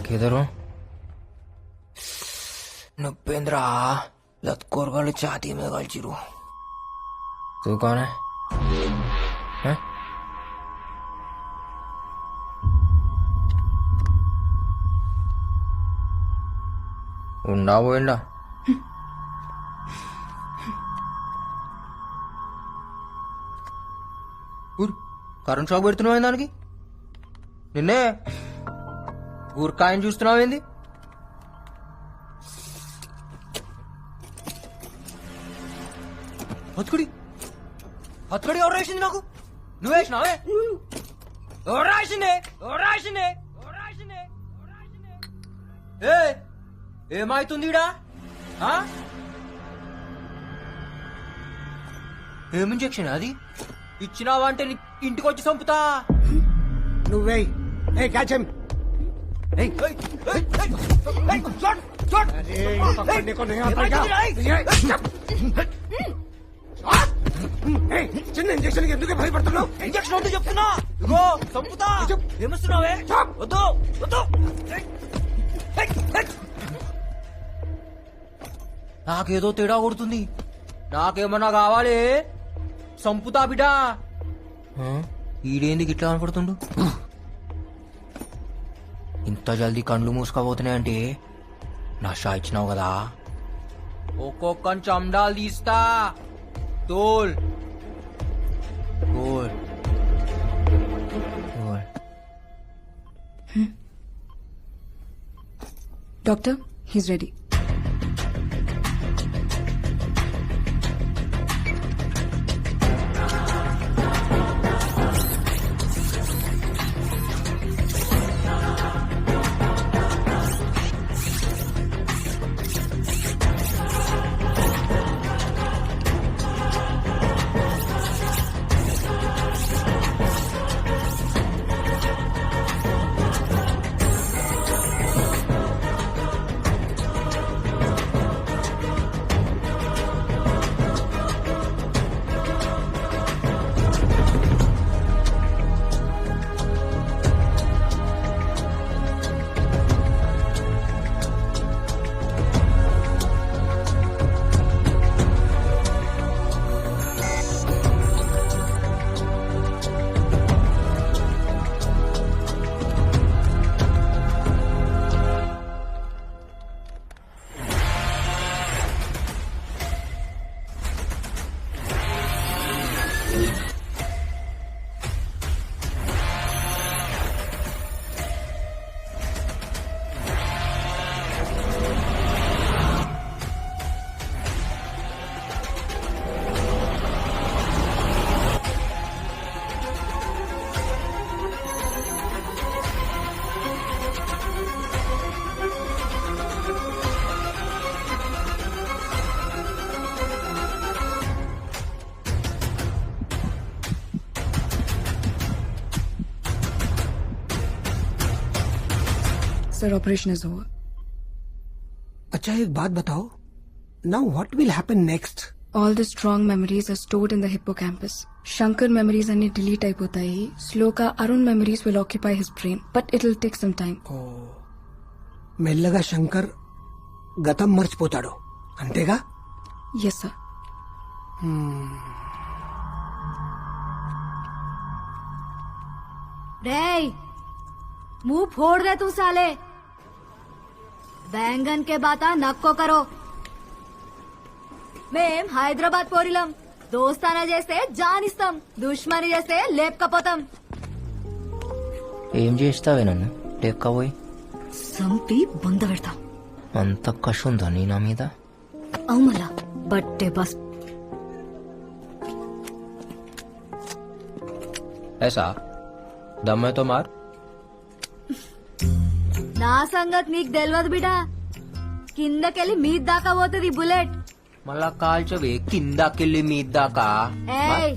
किधर हूँ? नुपेंद्रा लतकोर छाती में गलचिरू. तू कौन है? हैं? ఉండా పోయిండా? కరెంట్ షాక్ పెడుతున్నావు దానికి. నిన్నే ఊరికాయని చూస్తున్నావు ఏంది? హత్తుకుడి హత్తుకుడి ఎవరు రాసింది నాకు? నువ్వు వేసినావే? ఎవరు రాసిందే? ఎవరు రాసిందే? ఎవరు రాసిందే? ఏమైతుంది ఈడ? ఏం ఇంజెక్షన్ అది? ఇచ్చినావా అంటే ఇంటికి వచ్చి చంపుతా. నువ్వే క్యాచ్ హిమ్. చిన్న ఇంజక్షన్ ఎందుకు భయపడుతున్నావు? ఇంజక్షన్ వద్దు చెప్తున్నా. ఇగో చంపుతా. ఏమిస్తున్నావే? వద్దు వద్దు. నాకేదో తేడా కొడుతుంది. నాకేమన్నా కావాలి? సంపుతా బిడ్డా. ఈడేందుకు ఇట్లా కనపడుతుండు? ఇంత జల్దీ కండ్లు మూసుకోబోతున్నాయంటే నషా ఇచ్చినావు కదా. ఒక్కొక్క చండాలు తీస్తా. తోల్ తోల్ తోల్. Doctor, he's ready. Sir, operation is over. अच्छा एक बात बताओ. Now what will happen next? All the strong memories are stored in the hippocampus. Shankar memories are delete అయిపోతాయి. Sloka Arun memories will occupy his brain, but it'll take some time. మెల్లగా శంకర్ గతం మర్చిపోతాడు అంతేగా? Yes, sir. रे मुंह फोड़ दे तू साले. बैंगन के बाता नक्को करो. మేం హైదరాబాద్ పోరిలం. దోస్తానా చేస్తే జానిస్తాం, దుష్మని చేస్తే లేపకపోతాం. ఏం చేస్తావే నన్ను లేపకపోయి? సంపి బొంద పెడతాం. అంత కషుందా నీ నా మీద? అవుమలా బట్టే బస్. ऐसा दम है तो मार. నా సంగతి నీకు తెలియదు బిడా. కిందకెళ్ళి మీద దాకా పోతుంది బుల్లెట్. మళ్ళా కాల్చవే కిందకెళ్ళి మీద దాకా. ఏయ్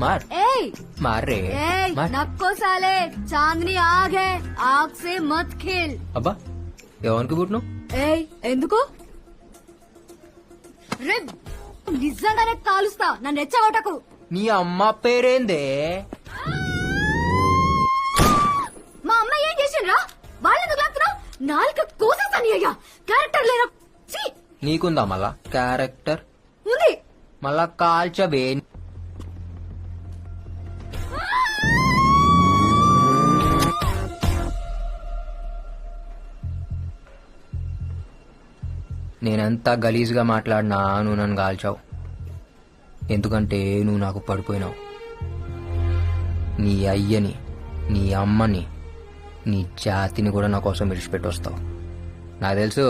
मार ఏయ్ मार रे ఏయ్ मार. నక్కో సాలే. చాందనీ ఆగ్ హై, ఆగ్ సే మత్ ఖేల్. అబ్బా ఎవరికి పుట్టినావు? ఏయ్ ఎందుకు రే? నిజంగానే కాలుస్తా, నన్ను ఎచ్చగొట్టకు. నీ అమ్మ పేరేందే? మా అమ్మ ఏం చేసిండ్రా? వాళ్ళెందుకు లాగుతున్నావు? నాలుక కోసేస్తాను అయ్యా క్యారెక్టర్ లేరా ఛీ! నీకుందా మళ్ళా క్యారెక్టర్ ఉంది మళ్ళా కాల్చబే. నేనెంత గలీజ్గా మాట్లాడినా నువ్వు నన్ను కాల్చావు. ఎందుకంటే నువ్వు నాకు పడిపోయినావు. నీ అయ్యని, నీ అమ్మని, నీ జాతిని కూడా నా కోసం విడిచిపెట్టి వస్తావు. నాకు తెలుసు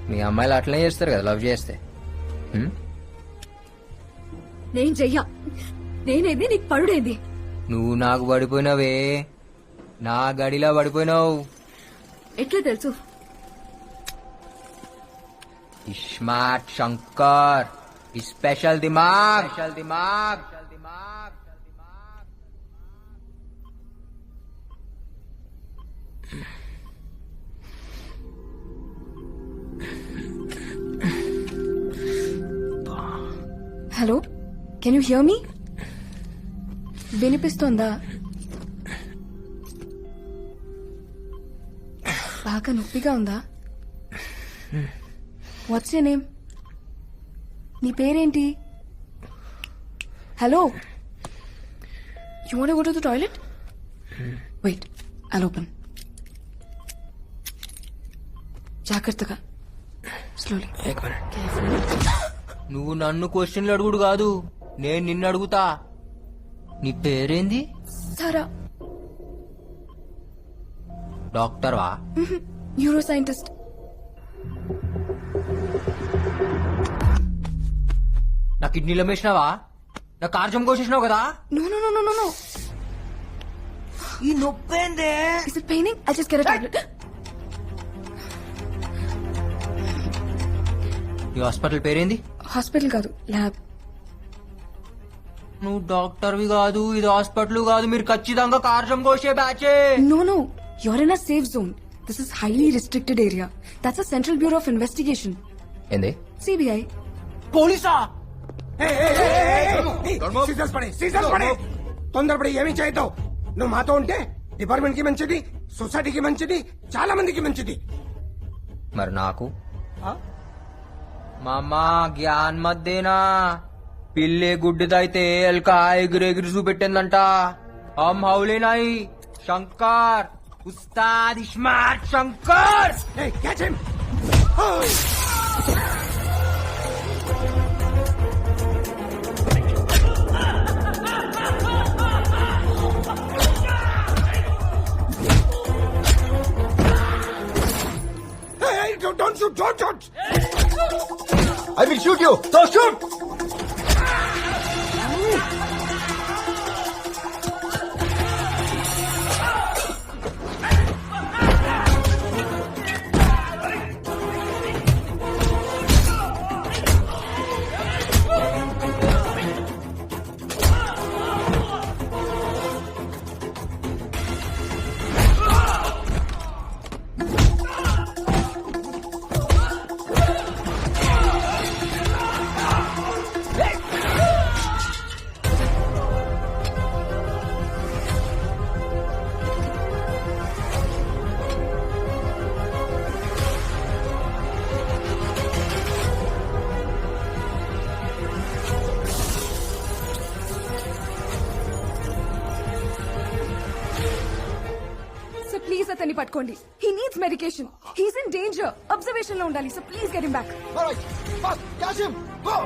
మీ అమ్మాయిలు అట్లనే చేస్తారు కదా లవ్ చేస్తే. హ్మ్? నేను చెయ్యా నేనేది నీకు పడుడేంది నువ్వు నాకు పడిపోయినావే, నా గడిలా పడిపోయినావు. ఎట్లా తెలుసు स्मार्ट शंकर स्पेशल दिमाग hello, can you hear me? వినిపిస్తోందా? బాగా నొప్పిగా ఉందా? What's your name? నీ పేరేంటి? Hello, you want go to the toilet? Wait, I'll open. జాగ్రత్తగా, స్లోలీ. నువ్వు నన్ను క్వశ్చన్లు అడుగుడు కాదు, నేను నిన్ను అడుగుతా. నీ పేరేంది? సారా. డాక్టర్ వా? Neuro scientist. నా కిడ్నీలో వేసినావా? నా కార్జం కోసేసినావు కదా? No, no, no, no, no, no. ఈ నొప్పేందే? Is it paining? I'll just get a tablet. ఈ హాస్పిటల్ పేరేంది? హాస్పిటల్ కాదు, ల్యాబ్. నువ్వు డాక్టర్వి కాదు, ఇది హాస్పిటల్ కాదు, మీరు ఖచ్చితంగా కార్జం కోసే బ్యాచే. No, no. You're in a safe zone. This is highly restricted area. That's a Central Bureau of Investigation. ఏంది? CBI. పోలీసా? సీజర్స్ పడే తొందరపడి ఏమీ చేయతావు. నువ్వు మాతో ఉంటే డిపార్ట్మెంట్ కి మంచిది, సొసైటీకి మంచిది, చాలా మందికి మంచిది. మరి నాకు మామా జ్ఞాన్ మధ్యేనా పిల్లే గుడ్డిదైతే ఎల్కా ఎగిరెగిరి చూపెట్టిందంట. హమ్ హౌలే నాయి Shankar, Ustad smart Shankar. Hey, catch him! Hey, don't shoot, don't shoot! I will shoot you. So shoot. Sir, please అతన్ని పట్టుకోండి. He needs medication. He's in danger. Observation లో ఉండాలి. So please get him back. All right, fast, catch him, go!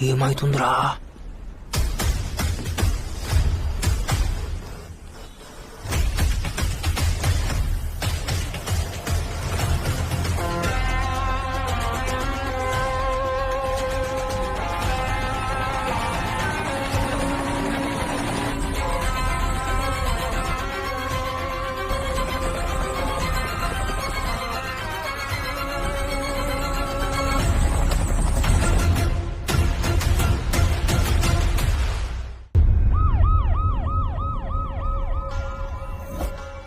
ఏమైతుందిరా?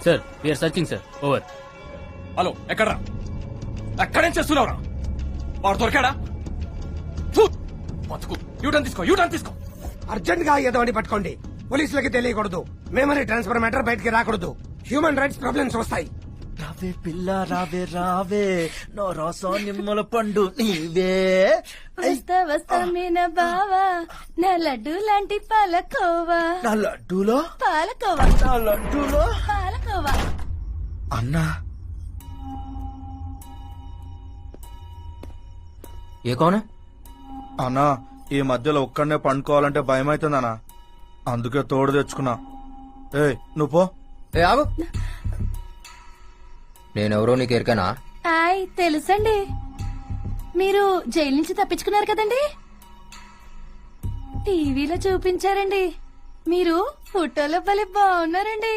Sir we are searching sir over. Hello ఎక్కడ్రా? ఎక్కడేం చేస్తున్నావురా? వాడు దొరికాడా? ఫు! బతుకు. యూటర్న్ తీసుకో. అర్జెంట్ గా ఏదో అని పట్టుకోండి. పోలీసులకి తెలియకూడదు. మెమరీ ట్రాన్స్ఫర్ మ్యాటర్ బయటికి రాకూడదు. హ్యూమన్ రైట్స్ ప్రాబ్లమ్స్ వస్తాయి. రావే పిల్ల రావే నో రాసా నిమ్మల పండు నీవే. వస్తా మీన బావా నా లడ్డు లాంటి పాలకోవా నా లడ్డూలో పాలకోవా అన్నా ఏ కౌన్? అన్నా ఈ మధ్యలో ఒక్కడనే పండుకోవాలంటే భయం అవుతుందన్నా, అందుకే తోడు తెచ్చుకున్నా. ఏ నువ్వు పో. ఏ ఆగు. నేనెవరో నీకు ఎరికనా? తెలుసండి. మీరు జైలు నుంచి తప్పించుకున్నారు కదండి, టీవీలో చూపించారండి. మీరు ఫోటోలో భలే బాగున్నారండి.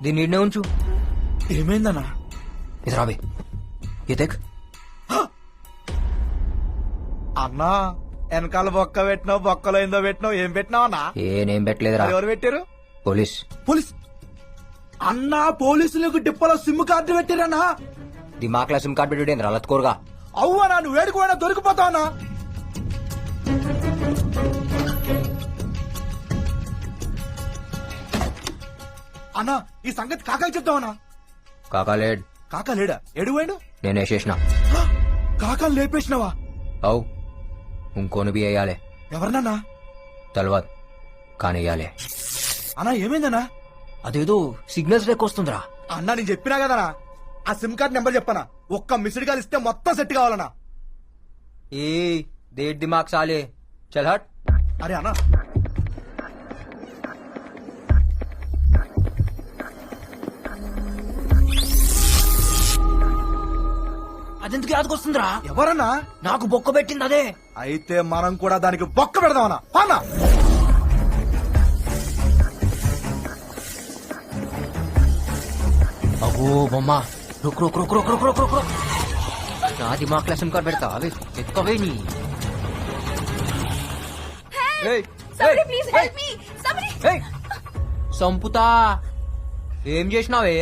దీన్ని ఈడనే ఉంచు. ఏమైందన్నా? ఇది రాబే ఏ తెక్. అన్నా వెనకాల బొక్క పెట్టినావు, బొక్కలో ఏందో పెట్టినావు, ఏం పెట్టినావు అన్నా? నేనేం పెట్టలేదురా. ఎవరు పెట్టారు? పోలీస్. పోలీస్ అన్నా? పోలీసులకు డిప్పలో సిమ్ కార్డు పెట్టారన్నా? దిమాక్లా సిమ్ కార్డ్ పెట్టి రలత్కోరుగా. అవ్వనా నువ్వు వేడుకోవడా దొరికిపోతావన్నా? అన్నా ఈ సంగతి కాకాకి చెప్తావన్నా? కాకాలేడ్. కాకా లేడా? ఎడు పోయిండు? నేను వేసేసిన. కాకాలు లేపేసినావా? అవు ఇంకోని బి వేయాలి. ఎవరినన్నా? తలవాద్ కానీ వేయాలి. అన్నా ఏమైందన్నా? అదేదో సిగ్నల్స్ లెక్క వస్తుందిరా. అన్నా నేను చెప్పినా కదనా, ఆ సిమ్ కార్డ్ నెంబర్ చెప్పనా? ఒక్క మిస్డ్ కాల్ ఇస్తే మొత్తం సెట్ కావాలన్నా. ఏ దేట్ దిమాగ్ సాలే చల్ హట్. అరే అన్నా అదెందుకు యాదకొస్తుందిరా? ఎవరన్నా? నాకు బొక్క పెట్టింది అదే. అయితే మనం కూడా దానికి బొక్క పెడదామన్నా. అన్నా అగో బొమ్మ. రుక్ రుక్ రుక్ రుక్ రుక్ రుక్ రుక్ రుక్. నా దిమాక్లా సిమ్ కార్డ్ పెడతా అవి ఎక్కవే నీ. ఏయ్, ఏయ్, సంపుతా. ఏం చేసినావే?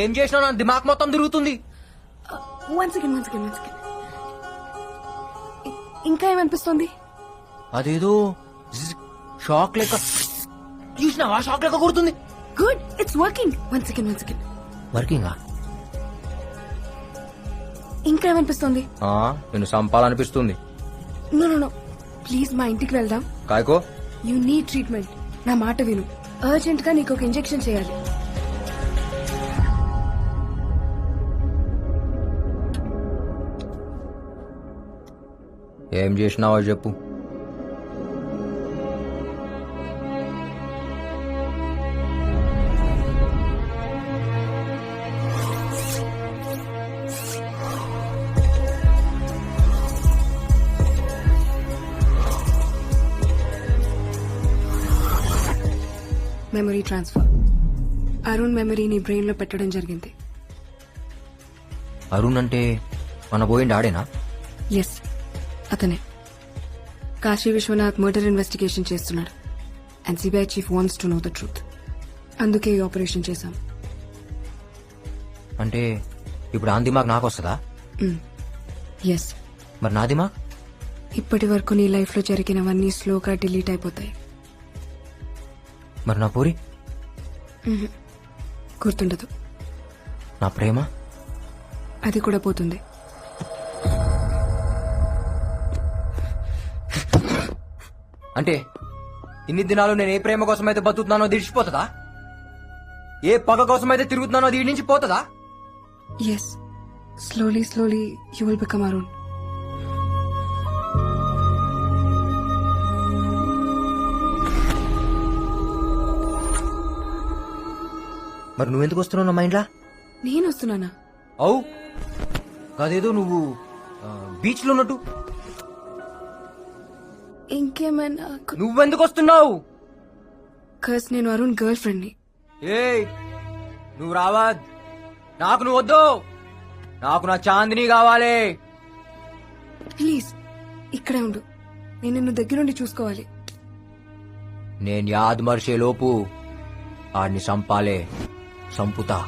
ఏం చేసినావు? నా దిమాక్ మొత్తం తిరుగుతుంది. One second. ఇంకా ఏమనిపిస్తుంది? అదేదో షాక్ లెక్క. చూసినావా? షాక్ లెక్క కొడుతుంది. Good, it's working. One second. వర్కింగా? ఇంకా ఏమనిపిస్తుంది? నేను సంపాలనిపిస్తుంది. నో ప్లీజ్ మా ఇంటికి వెళ్దాం. కాయకో. You need treatment. నా మాట విను. అర్జెంట్ గా నీకు ఒక ఇంజెక్షన్ చేయాలి. ఏం చేసినావో చెప్పు. Memory transfer. అరుణ్ మెమరీ నీ బ్రెయిన్ లో పెట్టడం జరిగింది. అరుణ్ అంటే మన పోయిండి ఆడేనా? ఎస్, అతనే. కాశీ విశ్వనాథ్ మర్డర్ ఇన్వెస్టిగేషన్ చేస్తున్నాడు and CBI chief wants to know the truth. అందుకే ఈ ఆపరేషన్ చేశాం. అంటే ఇప్పుడు ఆ దిమాగ్ నాకు వస్తుందా? ఎస్. మరి నా దిమాగ్? ఇప్పటి వరకు నీ లైఫ్ లో జరిగినవన్నీ స్లోగా డిలీట్ అయిపోతాయి. మరి నా పూరి? గుర్తుండదు. నా ప్రేమ? అది కూడా పోతుంది. అంటే ఇన్ని దినాలు నేను ఏ ప్రేమ కోసం అయితే బతుకుతున్నానో దిడిచిపోతుందా? ఏ పగ కోసం అయితే తిరుగుతున్నానో దీడి నుంచి పోతుందా? Yes, slowly you will become Arun. మరి నువ్వెందుకు వస్తున్నావు నా మైండ్లా నేను వస్తున్నానా? అవు కాదేదో నువ్వు బీచ్ లో ఉన్నట్టు. ఇంకేమైనా? నువ్వెందుకు వస్తున్నావు? కస్ నేను అరుణ్ గర్ల్ ఫ్రెండ్ ని. ఏయ్ నువ్వు రావా, నాకు నువ్వు వద్దు, నాకు నా చాందిని కావాలి. ప్లీజ్ ఇక్కడే ఉండు, నేను నిన్ను దగ్గరుండి చూసుకోవాలి. నేను యాద్ మర్చే లోపు ఆడిని సంపాలే, సంపుతా.